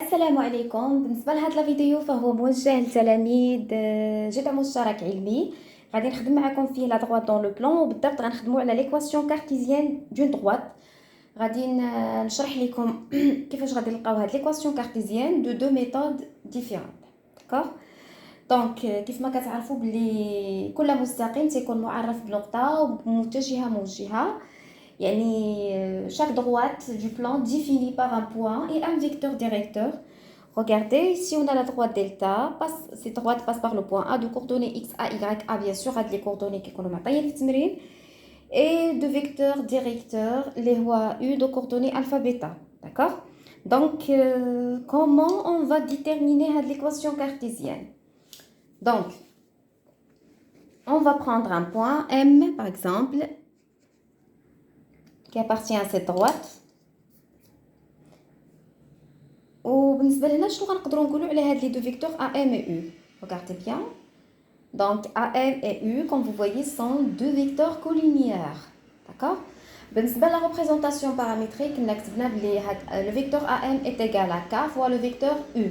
السلام عليكم. بالنسبة لهاد الفيديو فهو موجه لتلاميذ جامعة مشترك علمي. غادي نخدم معكم فيه لا droite dans le plan، وبالضبط غنخدموا على l'équation cartésienne d'une droite. غادي نشرح لكم كيفاش غادي نلقاو هاد l'équation cartésienne de deux méthodes différentes. d'accord. دونك كيف ما كتعرفوا بلي كل مستقيم تيكون معرف بنقطة ومتجهة موجهة. يعني chaque droite du plan définie par un point et un vecteur directeur. Regardez, ici on a la droite delta, cette droite passe par le point A de coordonnées x, a, y, a, bien sûr, a les coordonnées qui sont معطيين في التمرين, et de vecteur directeur, les rois U de coordonnées alpha, bêta. D'accord. Donc, comment on va déterminer l'équation cartésienne? Donc, on va prendre un point M, par exemple, qui appartient à cette droite. وبالنسبه لهنا شنو غنقدروا نقولوا على هاد لي دو فيكتور AM et U. Regardez bien. Donc AM et U, comme vous voyez, sont deux vecteurs collinéaires. D'accord. بالنسبه la représentation paramétrique, كتبنا بلي le vecteur AM est égal à K fois le vecteur U.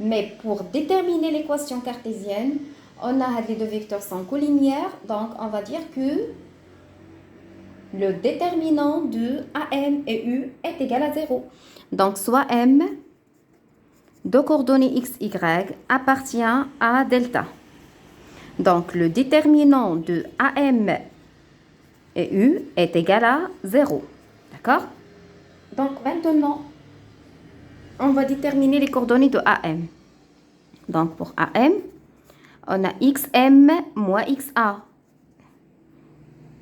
Mais pour déterminer l'équation cartésienne, on a les deux vecteurs sont collinéaires, donc on va dire que le déterminant de AM et U est égal à 0. Donc soit M de coordonnées x, y appartient à delta. Donc, le déterminant de AM et U est égal à 0. D'accord. Donc, maintenant, on va déterminer les coordonnées de AM. Donc, pour AM, on a xm moins xa.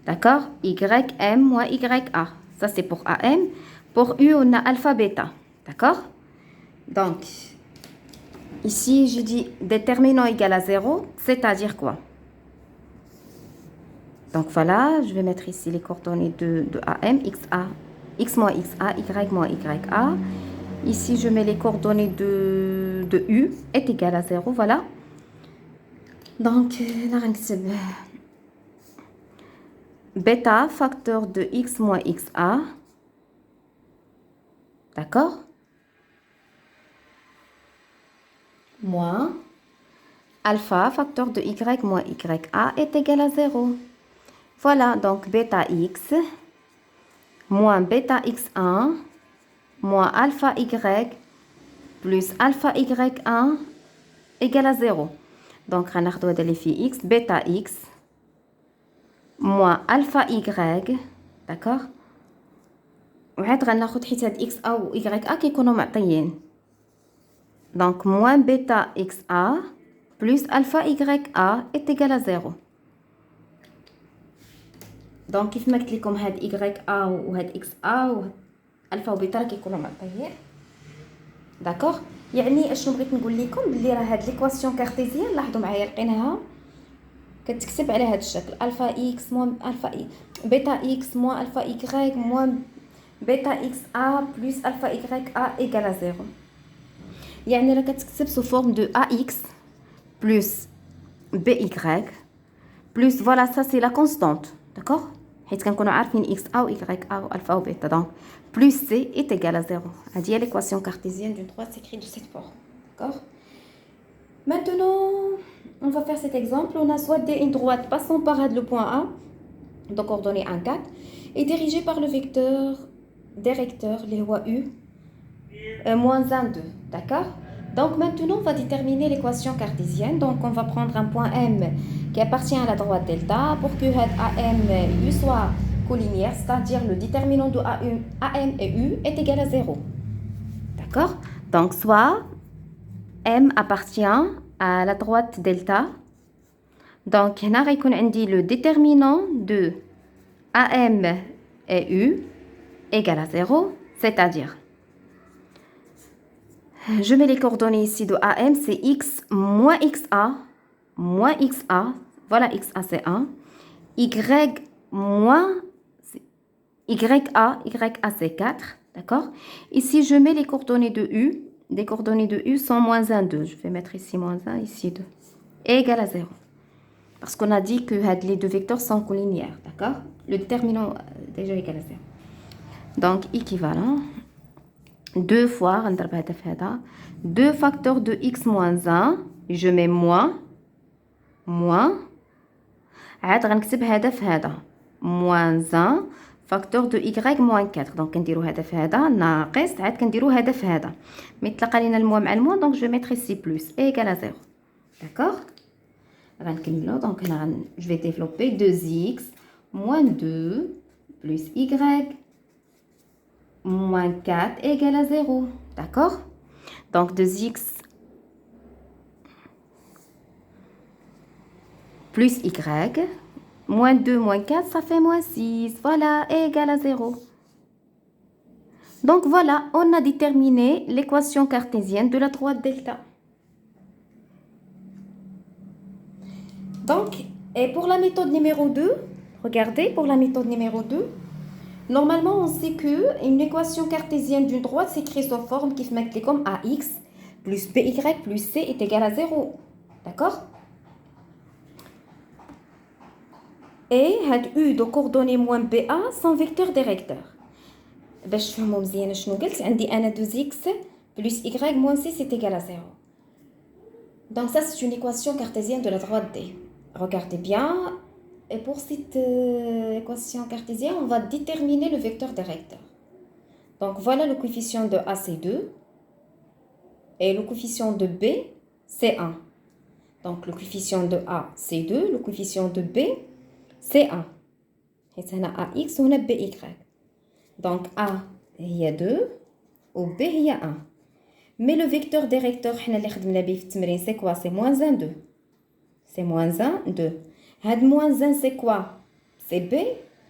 D'accord. Ym moins ya. Ça, c'est pour AM. Pour U, on a alpha, bêta. D'accord. Donc, ici, je dis déterminant égal à 0, c'est-à-dire quoi? Donc voilà, je vais mettre ici les coordonnées de AM, xa, x moins xa, y moins ya. Ici, je mets les coordonnées de U est égal à 0, voilà. Donc, là, bêta, facteur de x moins xa. D'accord. Moins alpha, facteur de y moins ya est égal à 0. Voilà, donc bêta x moins bêta x1 moins alpha y plus alpha y1 égale à 0. Donc, on a les filles x, bêta x moins alpha y, d'accord. وعاد غناخد حيت هاد x a و y a كيكونوا معطيين. Donc, moins bêta xa plus alpha ya est égal à 0. Donc, كيف ما قلت لكم هاد y a وهاد x a و alpha و bêta كيكونوا معطيين. داكوغ. يعني اشنو بغيت نقول لكم بلي راه هاد ليكواسيون كارتيزيان لاحظوا معايا لقيناها كتكتب على هاد الشكل الفا x موان الفا اي بيتا x موان الفا y موان بيتا x a plus alpha y a égale à 0. يعني راه كتكتب sous forme de ax plus by plus voilà, ça c'est la constante. D'accord. حيت كنكونوا عارفين x a و y a و alpha و bêta. Donc plus c est égal à 0. هذه هي l'équation cartésienne d'une droite s'écrit de cette forme. D'accord. Maintenant, on va faire cet exemple. On a soit une droite passant par le point A, de coordonnées 1, 4, et dirigée par le vecteur directeur, les rois U, moins 1, 2. D'accord. Donc maintenant, on va déterminer l'équation cartésienne. Donc on va prendre un point M qui appartient à la droite delta pour que AM et U soit collinéaire, c'est-à-dire le déterminant de AM et U est égal à 0. D'accord. Donc soit M appartient à la droite delta. Donc هنا غيكون عندي le déterminant de AM et U égale à 0, c'est-à-dire je mets les coordonnées ici de AM, c'est x moins xa, voilà xa c'est 1, y moins ya c'est 4, d'accord. Ici je mets les coordonnées de U, les coordonnées de U sont moins 1, 2, je vais mettre ici moins 1, ici 2, égale à 0. Parce qu'on a dit que les deux vecteurs sont collinéaires, d'accord. Le déterminant déjà égal à 0. Donc équivalent. 2 fois, 2 facteurs de x moins 1, je mets moins, عاد غنكتب هذا في هذا moins 1 facteur de y moins 4. donc كنديرو هذا في هذا ناقص عاد كنديرو هذا في هذا مي تلقى لينا الموا مع الموا donc je vais mettre ici plus égal à 0. d'accord غنكملو donc هنا je vais développer 2x moins 2 plus y moins 4 égale à 0. d'accord donc 2x plus y, moins 2, moins 4, ça fait moins 6. Voilà, égal à 0. Donc voilà, on a déterminé l'équation cartésienne de la droite delta. Donc, et pour la méthode numéro 2, regardez, pour la méthode numéro 2, normalement, on sait qu'une équation cartésienne d'une droite s'écrit sous forme qui fait comme AX plus BY plus C est égal à 0. D'accord? Et had U de coordonnées moins BA sont vecteurs directeurs. باش تفهموا مزيان شنو قلت عندي انا 2x plus y moins c c'est égal à 0. Donc ça c'est une équation cartésienne de la droite D. Regardez bien. Et pour cette équation cartésienne, on va déterminer le vecteur directeur. Donc voilà le coefficient de A c'est 2 et le coefficient de B c'est 1. Donc le coefficient de A c'est 2, le coefficient de B c'est 1. Et c'est AX ou BY. Donc A il y a 2 ou B il y a 1. Mais le vecteur directeur c'est quoi? C'est moins 1, 2. C'est moins 1, 2. Had moins 1 c'est quoi? C'est B?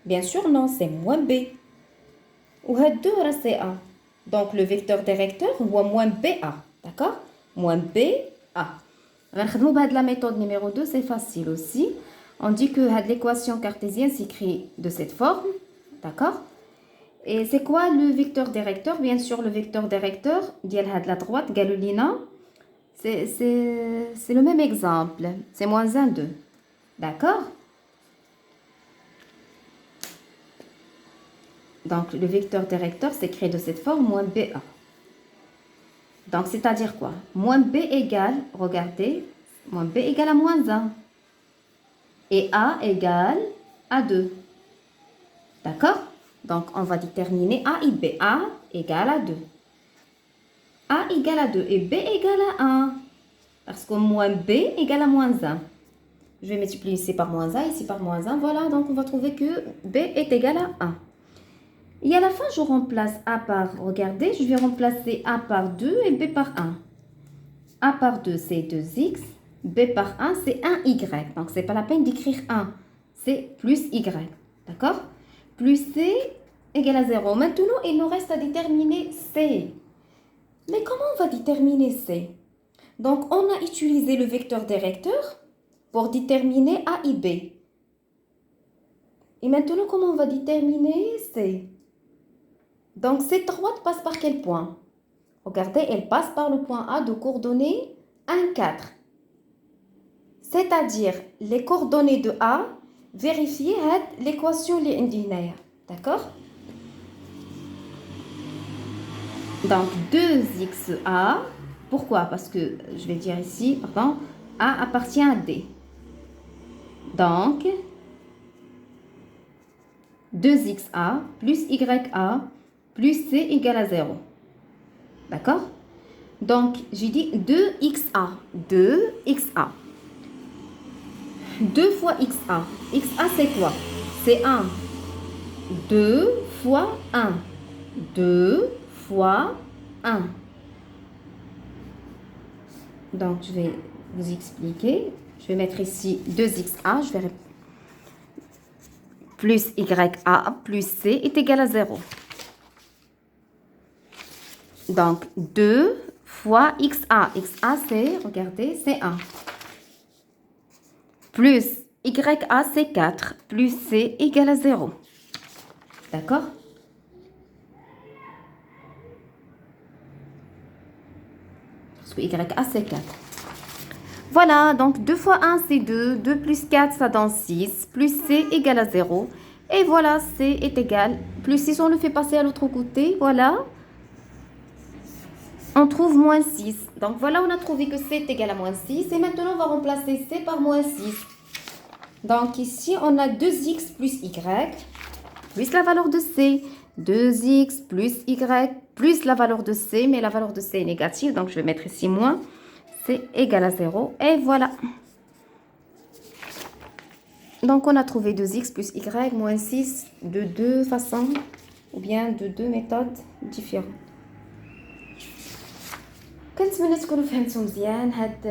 Bien sûr non, c'est moins B. Ou had 2 c'est A. Donc le vecteur directeur ou moins BA. D'accord? Moins BA. La méthode numéro 2 c'est facile aussi. On dit que l'équation cartésienne s'écrit de cette forme. D'accord? Et c'est quoi le vecteur directeur? Bien sûr, le vecteur directeur, de la droite, Galolina, c'est le même exemple. C'est moins 1, 2. D'accord? Donc, le vecteur directeur s'écrit de cette forme, moins BA. Donc, c'est-à-dire quoi? Moins B égale, regardez, moins B égale à moins 1. Et A égale à 2. D'accord? Donc, on va déterminer A et B. A égale à 2. A égale à 2 et B égale à 1. Parce que moins B égale à moins 1. Je vais multiplier ici par moins 1, ici par moins 1. Voilà, donc on va trouver que B est égal à 1. Et à la fin, je remplace A par, regardez, je vais remplacer A par 2 et B par 1. A par 2, c'est 2x. B par 1, c'est 1y. Donc, ce n'est pas la peine d'écrire 1. C'est plus y. D'accord? Plus C égale à 0. Maintenant, il nous reste à déterminer C. Mais comment on va déterminer C? Donc, on a utilisé le vecteur directeur pour déterminer A et B. Et maintenant, comment on va déterminer C? Donc, cette droite passe par quel point? Regardez, elle passe par le point A de coordonnées 1, 4. C'est-à-dire, les coordonnées de A, vérifiez l'équation li indi hnaaya. D'accord? Donc 2xa, pourquoi? Parce que je vais dire ici, pardon, A appartient à D. Donc 2xa plus ya plus c égale à 0. D'accord? Donc j'ai dit 2xa. 2xa. 2 fois xa. xa c'est quoi? C'est 1. 2 fois 1. 2 fois 1. Donc, je vais vous expliquer. Je vais mettre ici 2xa. Je vais plus ya plus c est égal à 0. Donc, 2 fois xa. xa, c'est, regardez, c'est 1. Plus ya, c'est 4. Plus c égale à 0. D'accord? Parce que ya, c'est 4. Voilà, donc 2 fois 1, c'est 2. 2 plus 4, ça donne 6. Plus c égale à 0. Et voilà, c est égal. Plus 6, on le fait passer à l'autre côté. Voilà. on trouve moins 6. Donc voilà, on a trouvé que C est égal à moins 6. Et maintenant, on va remplacer C par moins 6. Donc ici, on a 2x plus y plus la valeur de C. 2x plus y plus la valeur de C. Mais la valeur de C est négative, donc je vais mettre ici moins. C'est égal à 0. Et voilà. Donc on a trouvé 2x plus y moins 6 de deux façons ou bien de deux méthodes différentes. كنتمنى تكونوا فهمتوا مزيان هاد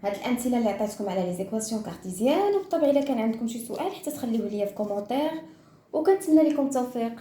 الامثله اللي عطيتكم على لي زيكواسيون كارتيزيان. وبالطبع الا كان عندكم شي سؤال حتى تخليوه ليا في كومونتير وكنتمنى لكم التوفيق.